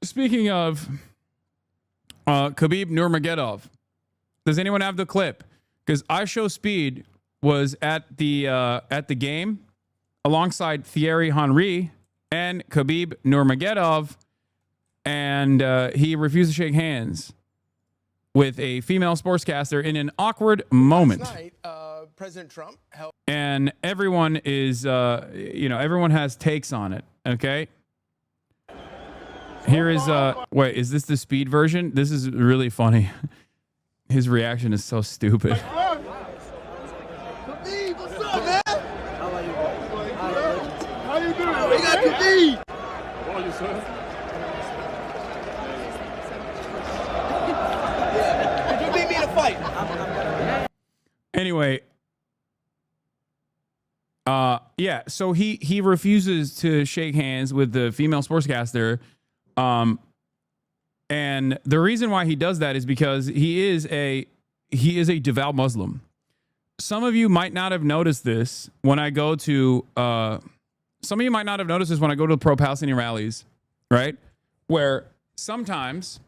Speaking of Khabib Nurmagomedov, does anyone have the clip? Because IShowSpeed was at the game alongside Thierry Henry and Khabib Nurmagomedov, and he refused to shake hands with a female sportscaster in an awkward moment. Last night, President Trump held and everyone is, everyone has takes on it. Okay. Here is, wait, is this the speed version? This is really funny. His reaction is so stupid. Khabib, what's up, man? How are you? How you doing? We got Khabib. How are you, sir? Could you beat me in a fight? Anyway, yeah, so he refuses to shake hands with the female sportscaster. And the reason why he does that is because he is a devout Muslim. Some of you might not have noticed this when I go to some of you might not have noticed this when I go to the pro-Palestinian rallies, right? Where sometimes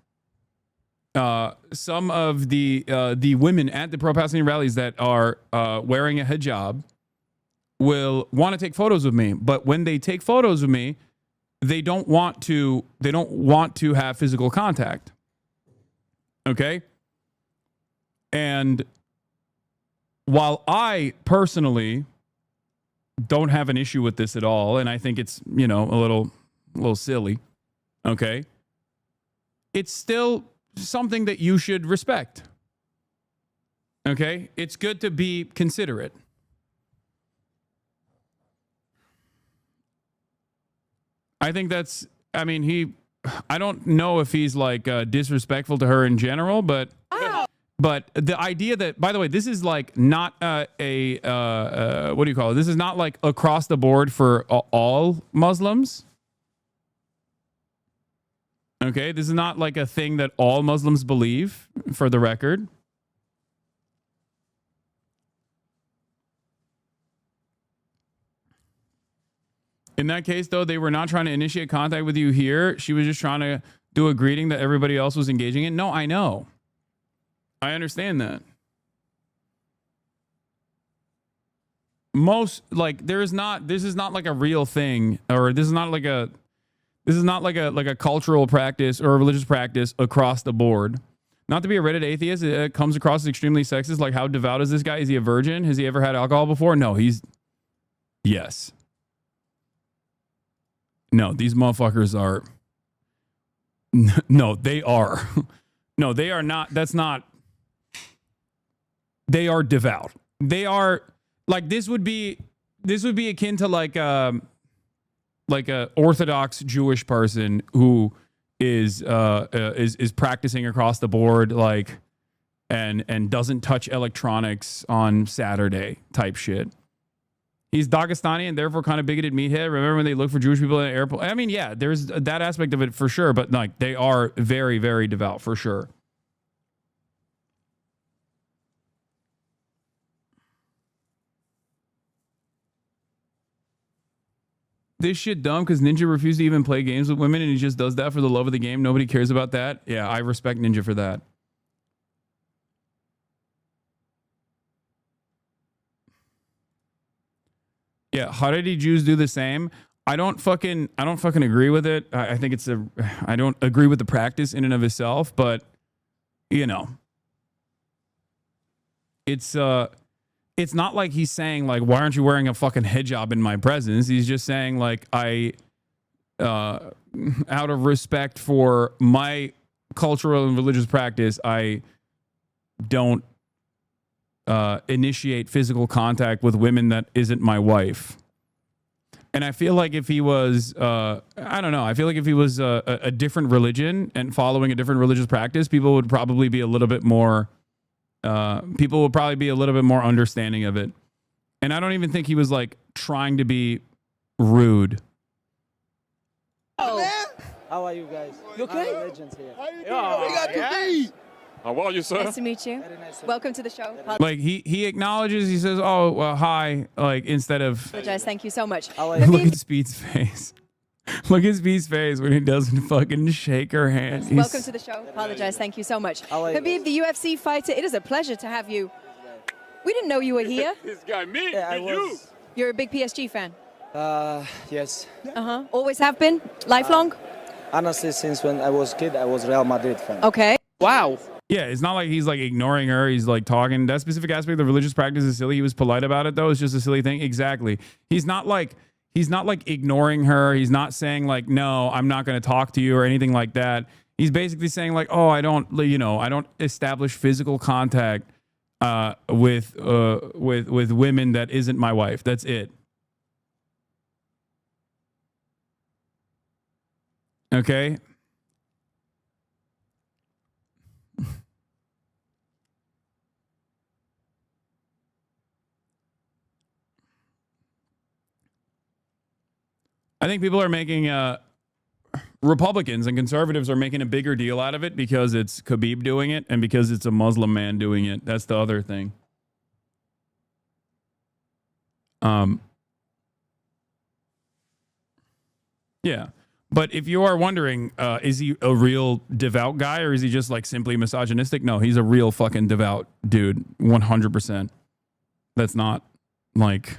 some of the women at the pro-Palestinian rallies that are wearing a hijab will want to take photos with me, but when they take photos with me, they don't want to have physical contact. Okay? And while I personally don't have an issue with this at all, and I think it's, a little silly, okay? It's still something that you should respect. Okay? It's good to be considerate. I think that's, I don't know if he's like disrespectful to her in general, but the idea that, by the way, this is like not what do you call it? This is not like across the board for all Muslims. Okay. This is not like a thing that all Muslims believe, for the record. In that case, though, they were not trying to initiate contact with you here. She was just trying to do a greeting that everybody else was engaging in. No, I know. I understand that. This is not like a real thing, or this is not like a cultural practice or a religious practice across the board. Not to be a Reddit atheist, it comes across as extremely sexist. Like, how devout is this guy? Is he a virgin? Has he ever had alcohol before? No, yes. No, these motherfuckers are. No, they are. No, they are not. That's not. They are devout. They are like, this would be akin to like a Orthodox Jewish person who is practicing across the board, like, and doesn't touch electronics on Saturday type shit. He's Dagestani and therefore kind of bigoted meathead. Remember when they look for Jewish people in the airport? I mean, yeah, there's that aspect of it for sure, but like, they are very, very devout for sure. This shit dumb because Ninja refused to even play games with women and he just does that for the love of the game. Nobody cares about that. Yeah, I respect Ninja for that. Yeah, Haredi Jews do the same. I don't fucking agree with it. I think I don't agree with the practice in and of itself, but it's not like he's saying like, why aren't you wearing a fucking hijab in my presence? He's just saying like, out of respect for my cultural and religious practice, I don't initiate physical contact with women that isn't my wife. And I feel like if he was, I don't know, I feel like if he was a different religion and following a different religious practice, people would probably be a little bit more understanding of it. And I don't even think he was like trying to be rude. Oh, man. How are you guys? You okay? Legends here. How you doing? We got Khabib. How are you, sir? Nice to meet you. Very nice. Welcome to the show. Like he acknowledges, he says, "Oh, well, hi," like instead of. Apologize. Thank you so much. How are you? Look at Speed's face. Look at V's face when he doesn't fucking shake her hand. Welcome to the show. Apologize. Thank you so much. Habib, the UFC fighter, it is a pleasure to have you. We didn't know you were here. This guy, me, Yeah, I you. was. You're a big PSG fan. Yes. Always have been? Lifelong? Honestly, since when I was a kid, I was Real Madrid fan. Okay. Wow. Yeah, it's not like he's like ignoring her. He's like talking. That specific aspect of the religious practice is silly. He was polite about it though. It's just a silly thing. Exactly. He's not like ignoring her. He's not saying like, no, I'm not going to talk to you or anything like that. He's basically saying like, oh, I don't establish physical contact with women that isn't my wife. That's it. Okay. I think people are making Republicans and conservatives are making a bigger deal out of it because it's Khabib doing it and because it's a Muslim man doing it. That's the other thing. Yeah. But if you are wondering, is he a real devout guy or is he just like simply misogynistic? No, he's a real fucking devout dude. 100%. That's not like...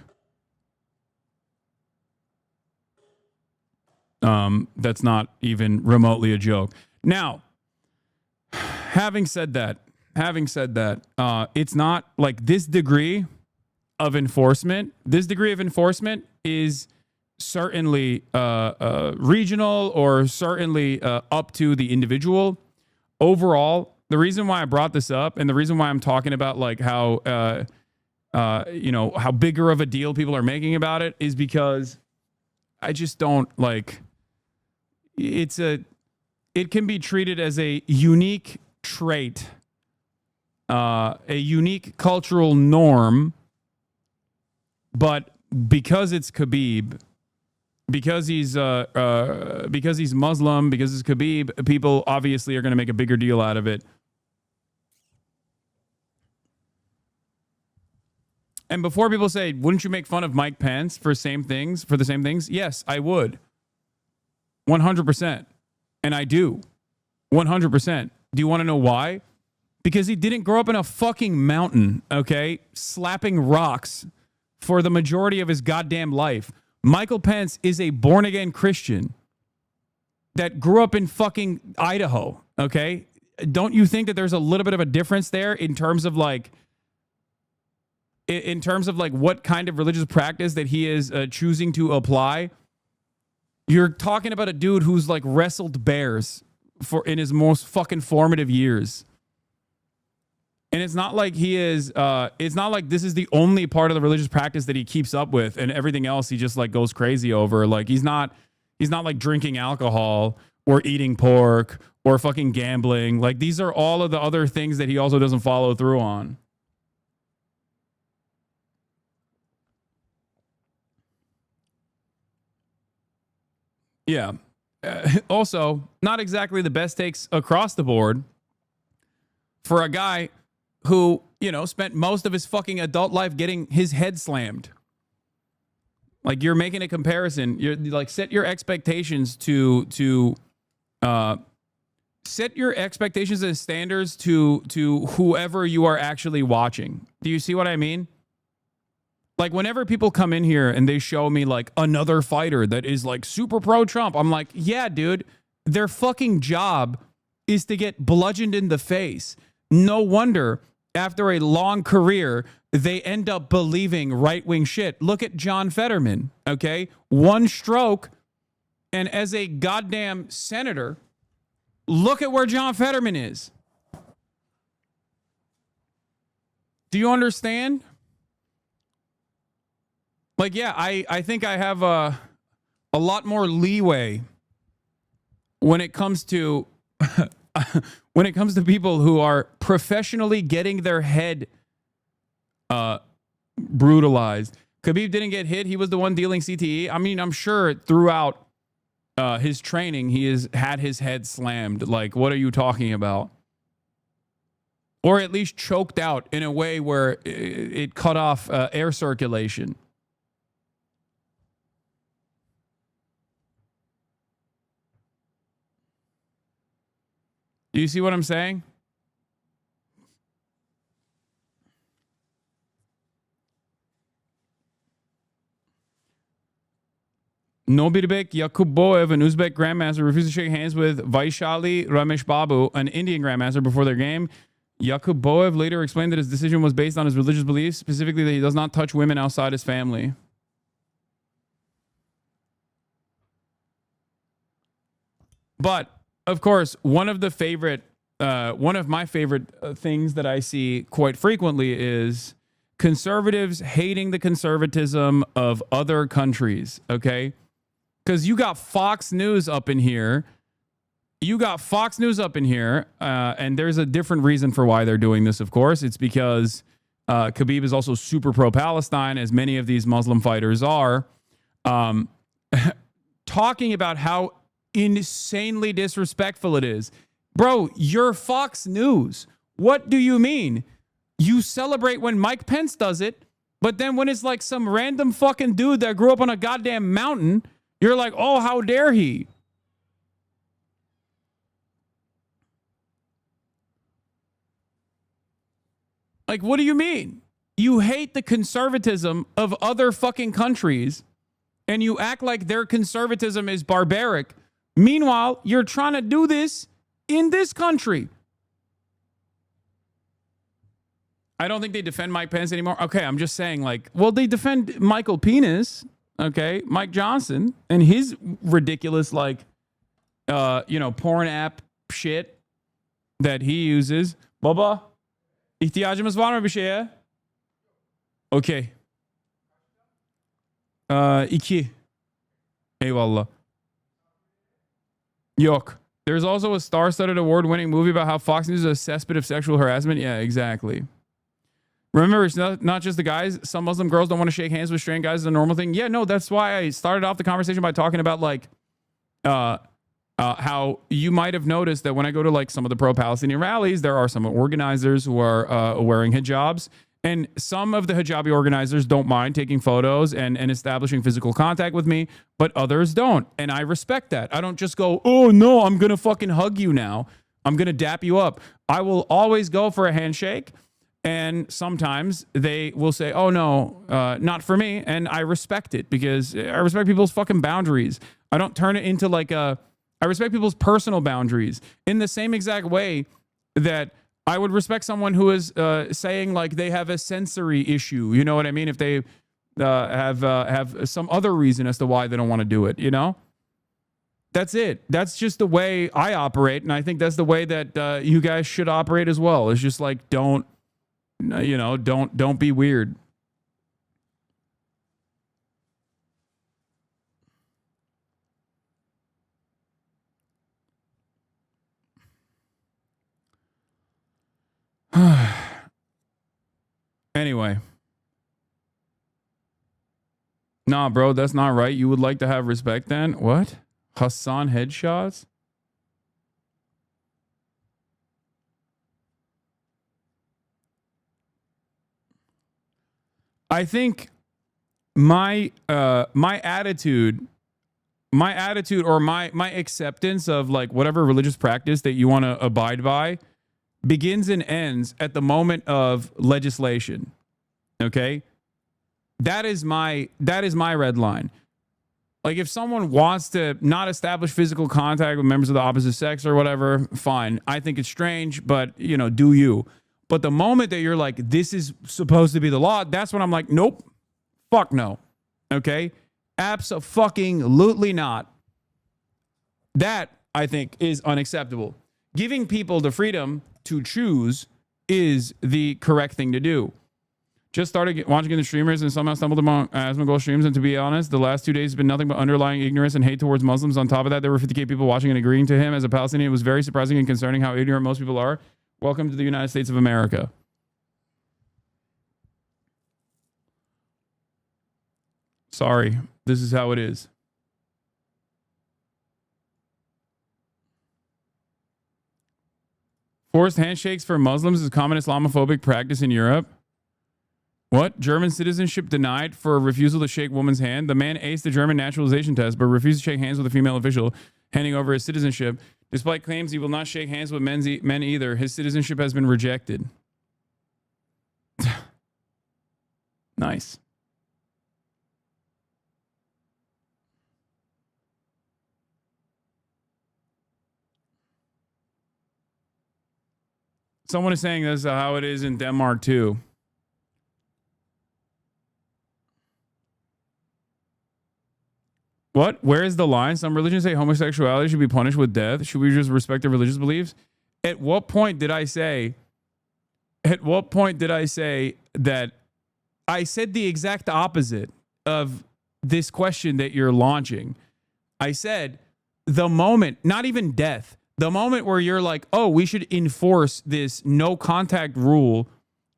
that's not even remotely a joke. Now, having said that, it's not like this degree of enforcement. This degree of enforcement is certainly regional or certainly up to the individual. Overall, the reason why I brought this up and the reason why I'm talking about like how how bigger of a deal people are making about it is because I just don't like. It can be treated as a unique trait, a unique cultural norm, but because it's Khabib, because he's Muslim, because it's Khabib, people obviously are going to make a bigger deal out of it. And before people say, wouldn't you make fun of Mike Pence for the same things? Yes, I would. 100%. And I do. 100%. Do you want to know why? Because he didn't grow up in a fucking mountain, okay? Slapping rocks for the majority of his goddamn life. Michael Pence is a born-again Christian that grew up in fucking Idaho, okay? Don't you think that there's a little bit of a difference there in terms of like what kind of religious practice that he is choosing to apply? You're talking about a dude who's like wrestled bears in his most fucking formative years. And it's not like it's not like this is the only part of the religious practice that he keeps up with and everything else he just like goes crazy over. Like he's not like drinking alcohol or eating pork or fucking gambling. Like these are all of the other things that he also doesn't follow through on. Yeah. Also, not exactly the best takes across the board for a guy who, spent most of his fucking adult life getting his head slammed. Like you're making a comparison. You're like set your expectations set your expectations and standards to whoever you are actually watching. Do you see what I mean? Like whenever people come in here and they show me like another fighter that is like super pro Trump, I'm like, yeah, dude, their fucking job is to get bludgeoned in the face. No wonder after a long career, they end up believing right-wing shit. Look at John Fetterman, okay? One stroke, and as a goddamn senator, look at where John Fetterman is. Do you understand? Like, yeah, I think I have a lot more leeway when it comes to people who are professionally getting their head brutalized. Khabib didn't get hit. He was the one dealing CTE. I mean, I'm sure throughout his training, he has had his head slammed. Like, what are you talking about? Or at least choked out in a way where it cut off air circulation. Do you see what I'm saying? Nobirbek Yakuboev, an Uzbek grandmaster, refused to shake hands with Vaishali Ramesh Babu, an Indian grandmaster, before their game. Yakuboev later explained that his decision was based on his religious beliefs, specifically that he does not touch women outside his family. But, of course, one of my favorite things that I see quite frequently is conservatives hating the conservatism of other countries, okay? Because you got Fox News up in here. And there's a different reason for why they're doing this, of course. It's because Khabib is also super pro-Palestine, as many of these Muslim fighters are. Talking about how insanely disrespectful it is. Bro, you're Fox News. What do you mean? You celebrate when Mike Pence does it, but then when it's like some random fucking dude that grew up on a goddamn mountain, you're like, oh, how dare he? Like, what do you mean? You hate the conservatism of other fucking countries, and you act like their conservatism is barbaric. Meanwhile, you're trying to do this in this country. I don't think they defend Mike Pence anymore. Okay, I'm just saying, like, well, they defend Michael Penis, okay, Mike Johnson, and his ridiculous, like, porn app shit that he uses. Baba, ihtiyacımız var mı bir şeye? Okay. 2. Eyvallah. Yok. There's also a star-studded award-winning movie about how Fox News is a cesspit of sexual harassment. Yeah, exactly. Remember, it's not just the guys. Some Muslim girls don't want to shake hands with straight guys. It's a normal thing. Yeah, no, that's why I started off the conversation by talking about, like, how you might have noticed that when I go to, like, some of the pro-Palestinian rallies, there are some organizers who are wearing hijabs. And some of the hijabi organizers don't mind taking photos and establishing physical contact with me, but others don't. And I respect that. I don't just go, oh, no, I'm going to fucking hug you now. I'm going to dap you up. I will always go for a handshake. And sometimes they will say, oh, no, not for me. And I respect it because I respect people's fucking boundaries. I don't turn it into like I respect people's personal boundaries in the same exact way that I would respect someone who is saying like they have a sensory issue. You know what I mean? If they have some other reason as to why they don't want to do it, you know? That's it. That's just the way I operate. And I think that's the way that you guys should operate as well. It's just like, don't be weird. Anyway. Nah, bro, that's not right. You would like to have respect then? What? Hassan headshots? I think my attitude or my acceptance of like whatever religious practice that you want to abide by begins and ends at the moment of legislation. Okay? That is my red line. Like if someone wants to not establish physical contact with members of the opposite sex or whatever, fine. I think it's strange, but do you. But the moment that you're like, this is supposed to be the law, that's when I'm like, nope, fuck no. Okay? Abso-fucking-lutely not. That, I think, is unacceptable. Giving people the freedom to choose is the correct thing to do. Just started watching the streamers and somehow stumbled among Asmongold streams. And to be honest, the last 2 days has been nothing but underlying ignorance and hate towards Muslims. On top of that, there were 50K people watching and agreeing to him. As a Palestinian, it was very surprising and concerning how ignorant most people are. Welcome to the United States of America. Sorry, this is how it is. Forced handshakes for Muslims is a common Islamophobic practice in Europe. What? German citizenship denied for a refusal to shake woman's hand. The man aced the German naturalization test, but refused to shake hands with a female official, handing over his citizenship. Despite claims he will not shake hands with men either, his citizenship has been rejected. Nice. Someone is saying this is how it is in Denmark too. What? Where is the line? Some religions say homosexuality should be punished with death. Should we just respect their religious beliefs? At what point did I say? At what point did I say that? I said the exact opposite of this question that you're launching. I said the moment, not even death, the moment where you're like, oh, we should enforce this no contact rule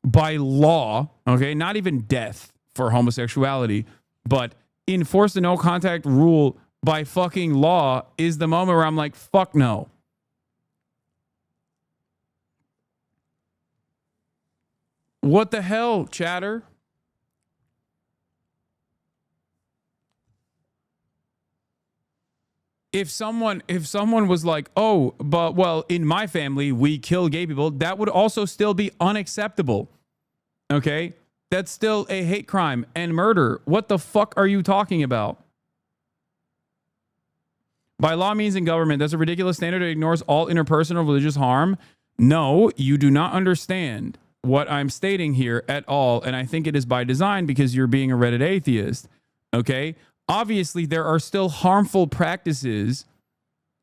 by law. Okay, not even death for homosexuality, but enforce the no contact rule by fucking law is the moment where I'm like, fuck no. What the hell, chatter? If someone was like, oh, but well, in my family, we kill gay people, that would also still be unacceptable. Okay? That's still a hate crime and murder. What the fuck are you talking about? By law means in government, that's a ridiculous standard that ignores all interpersonal religious harm. No, you do not understand what I'm stating here at all. And I think it is by design because you're being a Reddit atheist. Okay? Obviously, there are still harmful practices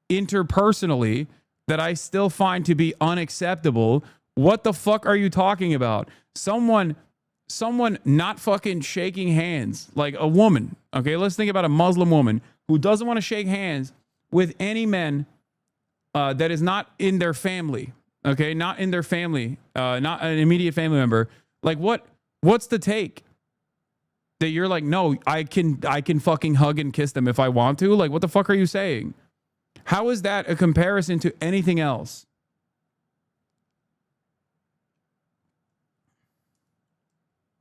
interpersonally that I still find to be unacceptable. What the fuck are you talking about? Someone not fucking shaking hands, like a woman. Okay, let's think about a Muslim woman who doesn't want to shake hands with any men that is not in their family. Okay, not in their family, not an immediate family member. Like what's the take? That you're like, no, I can fucking hug and kiss them if I want to? Like, what the fuck are you saying? How is that a comparison to anything else?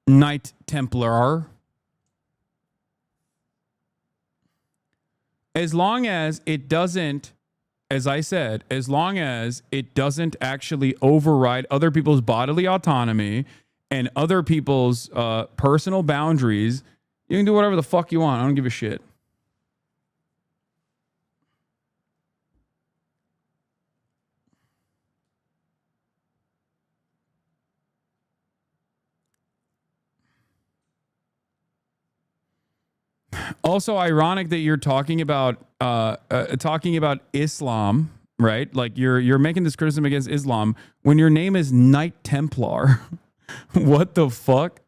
Knight Templar. As long as it doesn't, as I said, as long as it doesn't actually override other people's bodily autonomy and other people's personal boundaries, you can do whatever the fuck you want. I don't give a shit. Also ironic that you're talking about Islam, right? Like you're making this criticism against Islam when your name is Knight Templar. What the fuck?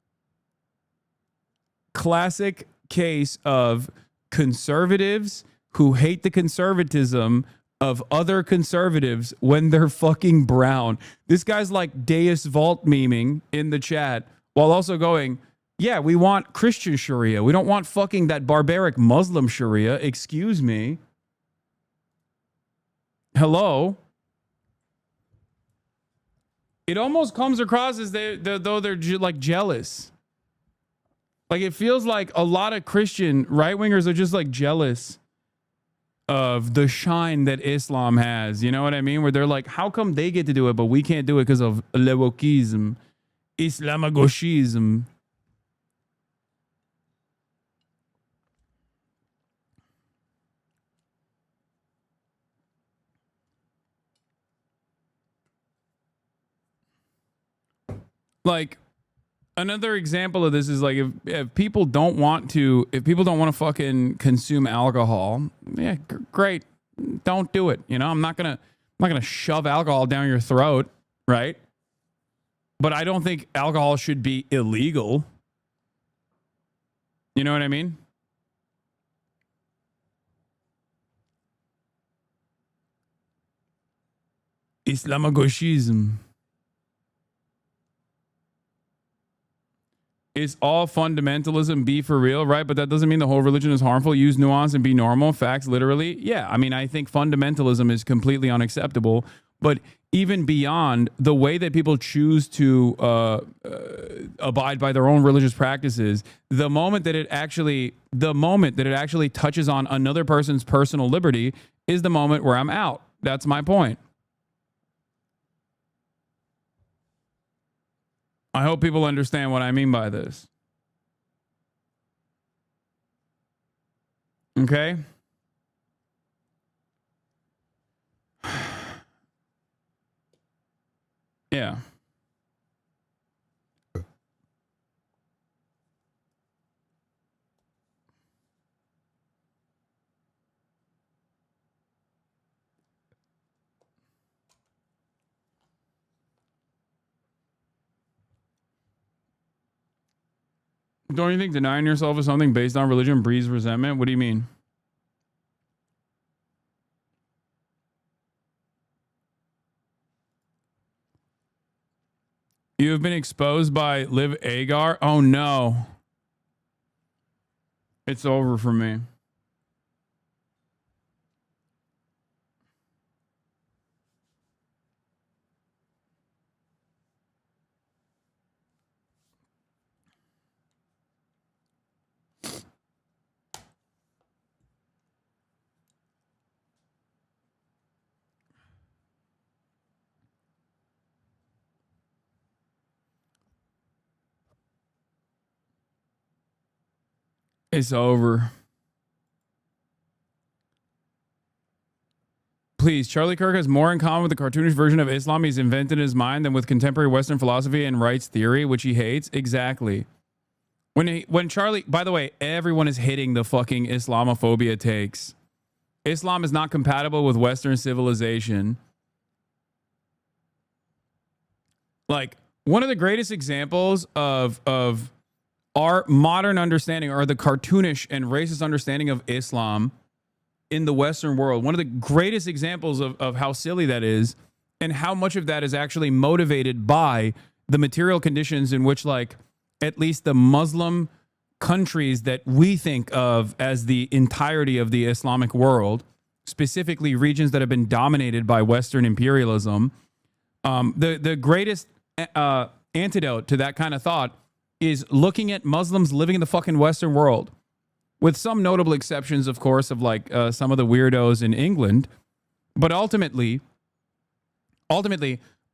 Classic case of conservatives who hate the conservatism of other conservatives when they're fucking brown. This guy's like Deus Vault memeing in the chat while also going, yeah, we want Christian Sharia. We don't want fucking that barbaric Muslim Sharia. Excuse me. Hello? It almost comes across as though they're like jealous. Like it feels like a lot of Christian right-wingers are just like jealous of the shine that Islam has. You know what I mean? Where they're like, how come they get to do it, but we can't do it because of lewokism, Islamagoshism. Like another example of this is like if people don't want to fucking consume alcohol, yeah, great, don't do it. You know, I'm not gonna shove alcohol down your throat, right? But I don't think alcohol should be illegal. You know what I mean? Islamagoshism. Is all fundamentalism be for real, right? But that doesn't mean the whole religion is harmful. Use nuance and be normal. Facts, literally. Yeah, I mean, I think fundamentalism is completely unacceptable. But even beyond the way that people choose to abide by their own religious practices, the moment that it actually touches on another person's personal liberty is the moment where I'm out. That's my point. I hope people understand what I mean by this. Okay? Yeah. Don't you think denying yourself of something based on religion breeds resentment? What do you mean? You have been exposed by Liv Agar? Oh no. It's over for me. It's over. Please, Charlie Kirk has more in common with the cartoonish version of Islam he's invented in his mind than with contemporary Western philosophy and rights theory, which he hates. Exactly. When Charlie, by the way, everyone is hitting the fucking Islamophobia takes. Islam is not compatible with Western civilization. Like, one of the greatest examples of our modern understanding, or the cartoonish and racist understanding of Islam in the Western world, one of the greatest examples of how silly that is, and how much of that is actually motivated by the material conditions in which, like, at least the Muslim countries that we think of as the entirety of the Islamic world, specifically regions that have been dominated by Western imperialism, the greatest antidote to that kind of thought is looking at Muslims living in the fucking Western world, with some notable exceptions, of course, of like some of the weirdos in England. But ultimately,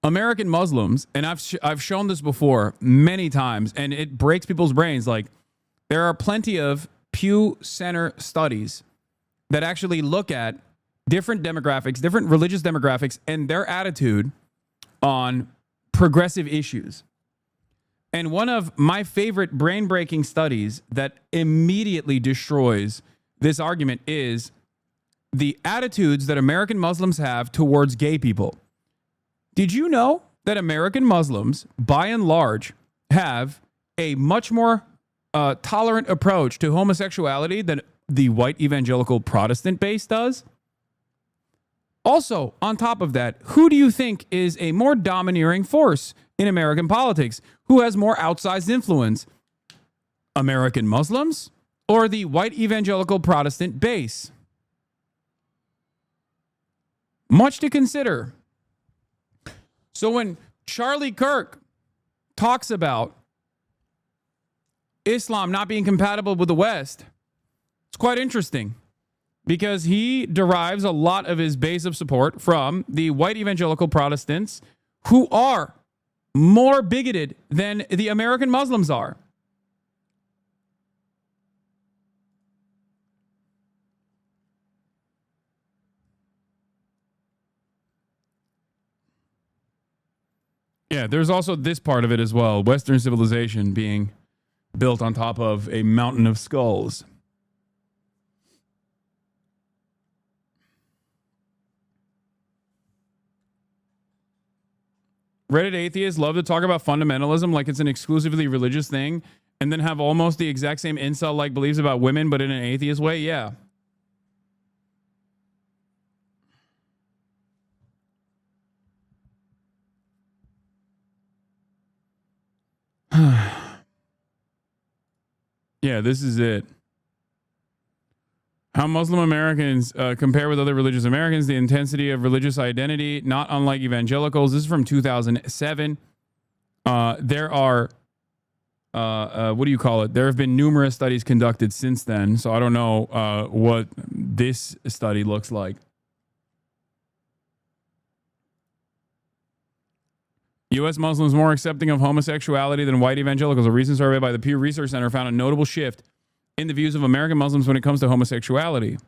American Muslims, and I've shown this before many times, and it breaks people's brains. Like, there are plenty of Pew Center studies that actually look at different demographics, different religious demographics, and their attitude on progressive issues. And one of my favorite brain-breaking studies that immediately destroys this argument is the attitudes that American Muslims have towards gay people. Did you know that American Muslims, by and large, have a much more tolerant approach to homosexuality than the white evangelical Protestant base does? Also, on top of that, who do you think is a more domineering force in American politics? Who has more outsized influence? American Muslims or the white evangelical Protestant base? Much to consider. So when Charlie Kirk talks about Islam not being compatible with the West, it's quite interesting, because he derives a lot of his base of support from the white evangelical Protestants, who are more bigoted than the American Muslims are. Yeah, there's also this part of it as well. Western civilization being built on top of a mountain of skulls. Reddit atheists love to talk about fundamentalism like it's an exclusively religious thing, and then have almost the exact same incel-like beliefs about women, but in an atheist way. Yeah. Yeah, this is it. How Muslim Americans compare with other religious Americans, the intensity of religious identity, not unlike evangelicals. This is from 2007. There are, what do you call it? There have been numerous studies conducted since then, so I don't know what this study looks like. U.S. Muslims more accepting of homosexuality than white evangelicals. A recent survey by the Pew Research Center found a notable shift in the views of American Muslims when it comes to homosexuality.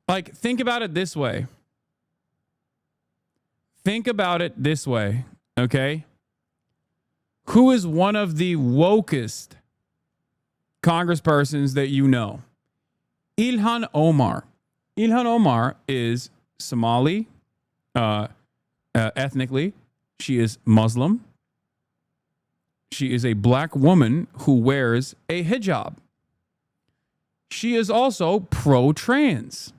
Like, think about it this way. Think about it this way, okay? Who is one of the wokest congresspersons that you know? Ilhan Omar. Ilhan Omar is Somali, ethnically. She is Muslim. She is a black woman who wears a hijab. She is also pro-trans.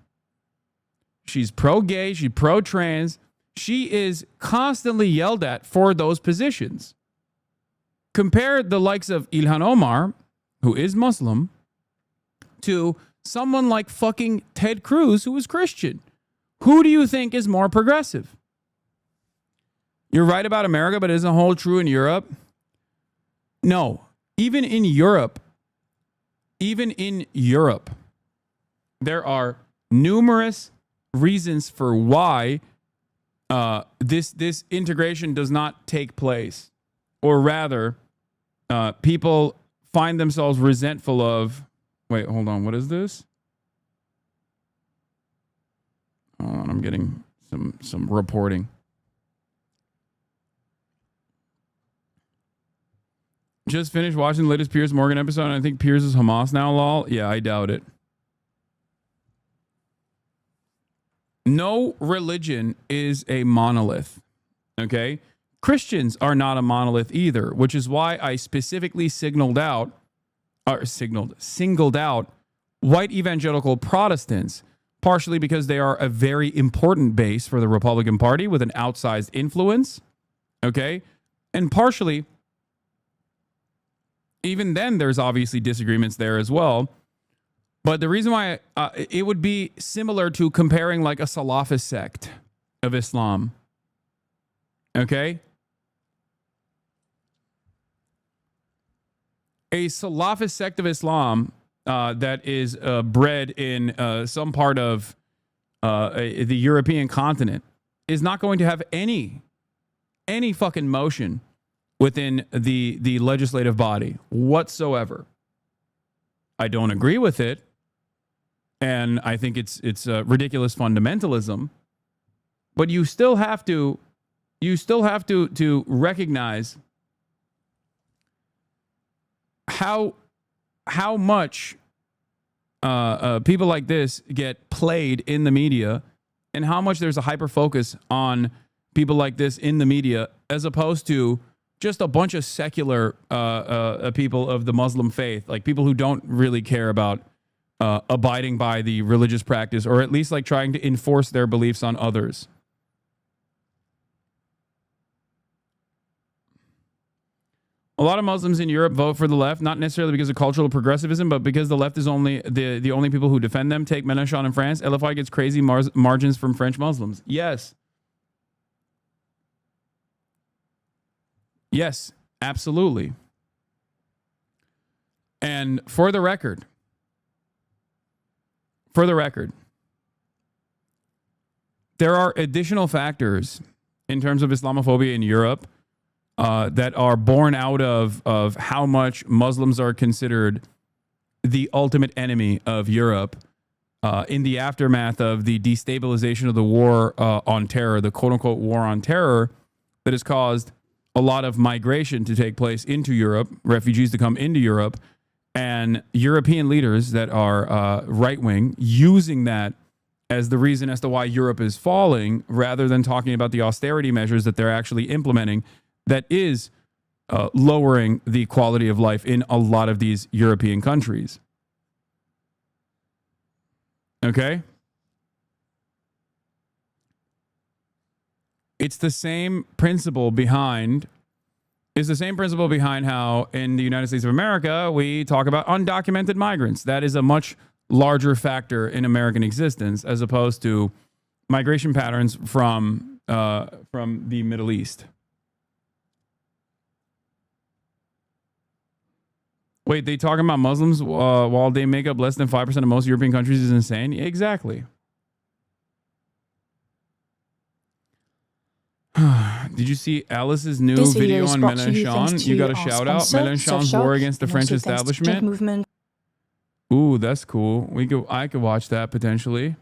She's pro-gay. She's pro-trans. She is constantly yelled at for those positions. Compare the likes of Ilhan Omar, who is Muslim, to someone like fucking Ted Cruz, who is Christian. Who do you think is more progressive? You're right about America, but isn't the whole true in Europe? No. Even in Europe, there are numerous reasons for why this integration does not take place. Or rather, people find themselves resentful of... Wait, hold on. What is this? Hold on, I'm getting some reporting. Just finished watching the latest Piers Morgan episode, and I think Piers is Hamas now, lol. Yeah, I doubt it. No religion is a monolith, okay? Christians are not a monolith either, which is why I specifically singled out white evangelical Protestants, partially because they are a very important base for the Republican Party with an outsized influence, okay? And partially, even then, there's obviously disagreements there as well. But the reason why it would be similar to comparing like a Salafist sect of Islam, okay? A Salafist sect of Islam that is bred in some part of the European continent is not going to have any fucking motion within the legislative body whatsoever. I don't agree with it, and I think it's ridiculous fundamentalism. But you still have to recognize how much people like this get played in the media, and how much there's a hyper focus on people like this in the media, as opposed to just a bunch of secular people of the Muslim faith, like people who don't really care about abiding by the religious practice, or at least like trying to enforce their beliefs on others. A lot of Muslims in Europe vote for the left, not necessarily because of cultural progressivism, but because the left is only the only people who defend them. Take Mélenchon in France. LFI gets crazy margins from French Muslims. Yes. Yes, absolutely. And for the record, there are additional factors in terms of Islamophobia in Europe that are born out of how much Muslims are considered the ultimate enemy of Europe in the aftermath of the destabilization of the war on terror, the quote-unquote war on terror that has caused a lot of migration to take place into Europe, refugees to come into Europe, and European leaders that are right-wing using that as the reason as to why Europe is falling, rather than talking about the austerity measures that they're actually implementing that is lowering the quality of life in a lot of these European countries. Okay? It's the same principle behind how in the United States of America we talk about undocumented migrants. That is a much larger factor in American existence as opposed to migration patterns from the Middle East. Wait, they talking about Muslims while they make up less than 5% of most European countries is insane? Exactly. Did you see Alice's new This video is on brought to you Mélenchon? thanks You to got a our shout out. sponsor, Mélenchon's Surfshark, war against the and French also thanks to establishment. Jet Movement. Ooh, that's cool. I could watch that potentially.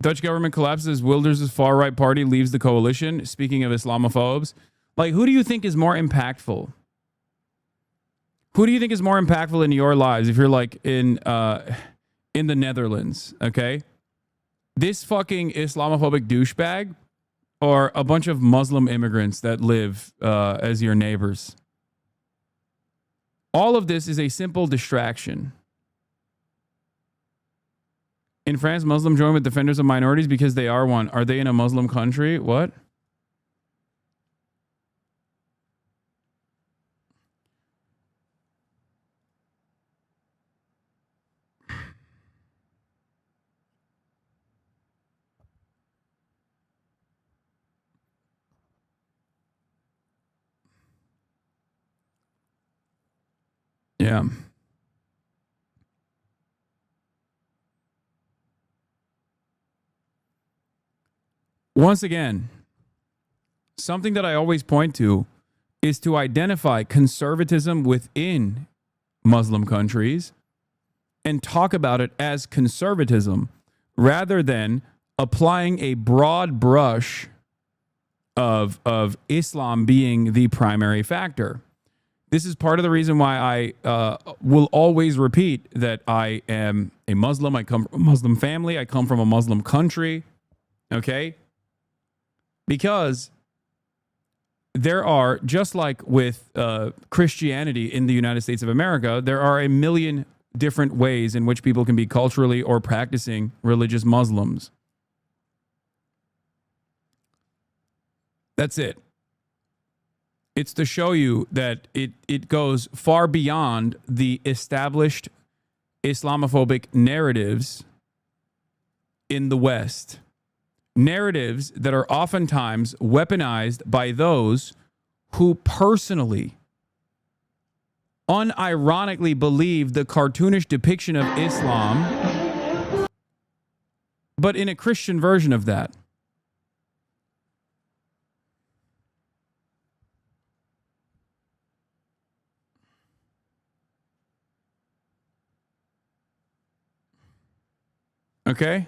Dutch government collapses. Wilders' far-right party leaves the coalition. Speaking of Islamophobes, like, who do you think is more impactful? Who do you think is more impactful in your lives if you're like in the Netherlands, okay? This fucking Islamophobic douchebag or a bunch of Muslim immigrants that live as your neighbors? All of this is a simple distraction. In France, Muslims join with defenders of minorities because they are one. Are they in a Muslim country? What? Yeah. Once again, something that I always point to is to identify conservatism within Muslim countries and talk about it as conservatism rather than applying a broad brush of Islam being the primary factor. This is part of the reason why I will always repeat that I am a Muslim. I come from a Muslim family. I come from a Muslim country. Okay? Because there are, just like with Christianity in the United States of America, there are a million different ways in which people can be culturally or practicing religious Muslims. That's it. It's to show you that it goes far beyond the established Islamophobic narratives in the West. Narratives that are oftentimes weaponized by those who personally, unironically believe the cartoonish depiction of Islam, but in a Christian version of that. Okay?